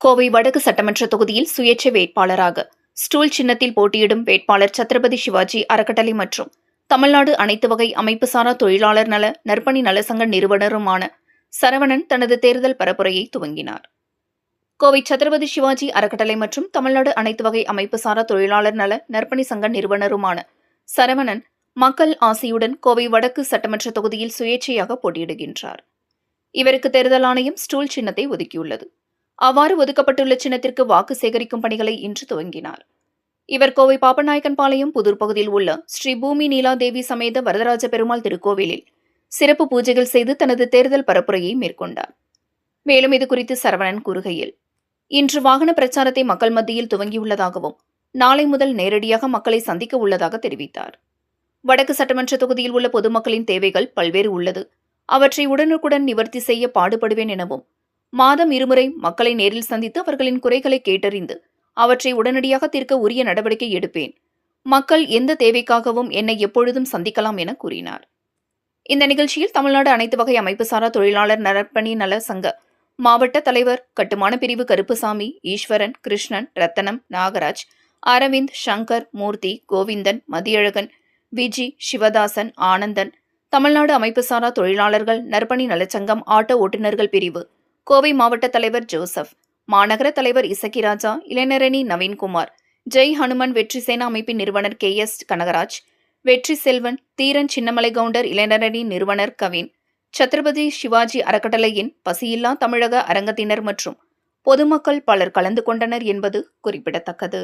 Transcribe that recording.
கோவை வடக்கு சட்டமன்ற தொகுதியில் சுயேட்சை வேட்பாளராக ஸ்டூல் சின்னத்தில் போட்டியிடும் வேட்பாளர் சத்ரபதி சிவாஜி அறக்கட்டளை மற்றும் தமிழ்நாடு அனைத்து வகை அமைப்புசாரா தொழிலாளர் நல நற்பணி நலசங்க நிறுவனருமான சரவணன் தனது தேர்தல் பரப்புரையை துவங்கினார். கோவை சத்ரபதி சிவாஜி அறக்கட்டளை மற்றும் தமிழ்நாடு அனைத்து வகை அமைப்புசாரா தொழிலாளர் நல நற்பணி சங்க நிறுவனருமான சரவணன் மக்கள் ஆசையுடன் கோவை வடக்கு சட்டமன்ற தொகுதியில் சுயேட்சையாக போட்டியிடுகின்றார். இவருக்கு தேர்தல் ஆணையம் ஸ்டூல் சின்னத்தை ஒதுக்கியுள்ளது. அவ்வாறு ஒதுக்கப்பட்டுள்ள சின்னத்திற்கு வாக்கு சேகரிக்கும் பணிகளை இன்று துவங்கினார். இவர் கோவை பாப்பநாயக்கன்பாளையம் புதூர் பகுதியில் உள்ள ஸ்ரீ பூமி நீலாதேவி சமேத வரதராஜ பெருமாள் திருக்கோவிலில் சிறப்பு பூஜைகள் செய்து தனது தேர்தல் பரப்புரையை மேற்கொண்டார். மேலும் இதுகுறித்து சரவணன் கூறுகையில், இன்று வாகன பிரச்சாரத்தை மக்கள் மத்தியில் துவங்கியுள்ளதாகவும் நாளை முதல் நேரடியாக மக்களை சந்திக்க உள்ளதாக தெரிவித்தார். வடக்கு சட்டமன்ற தொகுதியில் உள்ள பொதுமக்களின் தேவைகள் பல்வேறு உள்ளது. அவற்றை உடனுக்குடன் நிவர்த்தி செய்ய பாடுபடுவேன் எனவும், மாதம் இருமுறை மக்களை நேரில் சந்தித்து அவர்களின் குறைகளை கேட்டறிந்து அவற்றை உடனடியாக தீர்க்க உரிய நடவடிக்கை எடுப்பேன். மக்கள் எந்த தேவைக்காகவும் என்னை எப்பொழுதும் சந்திக்கலாம் என கூறினார். இந்த நிகழ்ச்சியில் தமிழ்நாடு அனைத்து வகை அமைப்புசாரா தொழிலாளர் நற்பணி நல சங்க மாவட்ட தலைவர் கட்டுமான பிரிவு கருப்புசாமி, ஈஸ்வரன், கிருஷ்ணன், ரத்தனம், நாகராஜ், அரவிந்த், சங்கர், மூர்த்தி, கோவிந்தன், மதியழகன், விஜி, சிவதாசன், ஆனந்தன், தமிழ்நாடு அமைப்புசாரா தொழிலாளர்கள் நற்பணி நலச்சங்கம் ஆட்டோ ஓட்டுநர்கள் பிரிவு கோவை மாவட்ட தலைவர் ஜோசப், மாநகர தலைவர் இசக்கிராஜா, இளைஞரணி நவீன்குமார், ஜெய் ஹனுமன் வெற்றி சேனா அமைப்பின் நிறுவனர் KS கனகராஜ், வெற்றி செல்வன், தீரன் சின்னமலை கவுண்டர் இளைஞரணி நிறுவனர் கவின், சத்ரபதி சிவாஜி அறக்கட்டளையின் பசியில்லா தமிழக அரங்கத்தினர் மற்றும் பொதுமக்கள் பலர் கலந்து கொண்டனர் என்பது குறிப்பிடத்தக்கது.